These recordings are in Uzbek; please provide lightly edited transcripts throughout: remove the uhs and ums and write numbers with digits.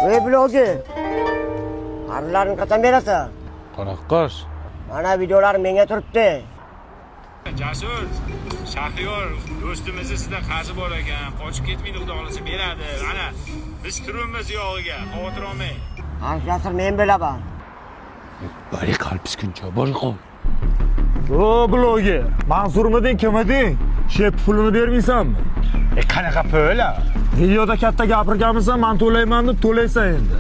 Ey blogi. Qarilarni qachon berasan? Qanaqa qars? Mana videolar menga turibdi. Jasur, Shahriyor do'stimizni sizdan qarzi bor ekan. Qochib ketmaydi, xudo xolasa beradi. Mana biz turibmiz yog'iga, xavotir olmang. Jasur men bilaman. Bari qalbiskuncha bor qol. O blogi. Mansurmiding, kim eding? Shep pulini bermaysanmi? Qanaqa pul? Videoda katta gapirganmisan, men to'layman deb to'laysan endi.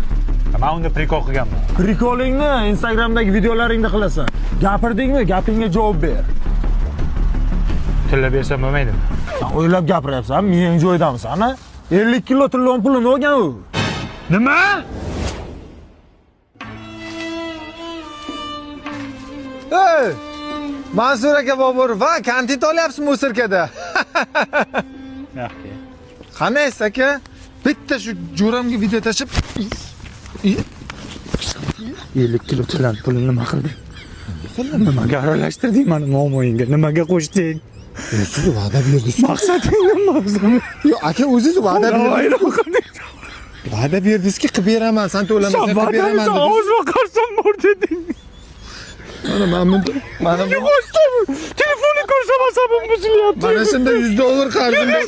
Men unda prikol qilganman. Prikolingni Instagramdagi videolaringda qilasan. Gapirdingmi? Gapingga javob ber. Tilla bersam bo'lmaydimi? Sen o'ylab gapiryapsan, miyang joyidamisan, ha? 50 kilo tillon pulini olgan u. Nima? Ey! Mansur aka bobur va kontent olyapsizmi O'sirkada? Yaxshi. Qanaysiz aka? Bitta shu jo'ramga video tashib 50 kilo tillan pulini nima qilding? Nimaga aralashtirding meni muammoyingga? Nimaga qo'shding? siz va'da berdingiz. Maqsading nima o'zim? Yo'q, aka o'zingiz va'da berdingiz. Va'da berdingizki, qilib beraman, sen to'lamasang qilib beraman dedingiz. O'zim qarsam bor deding. Mana bunda, mana bu. Qo'shdim. Telefonni ko'rsam asabim buzilyapti. Mana shunda $100 qarzim bor.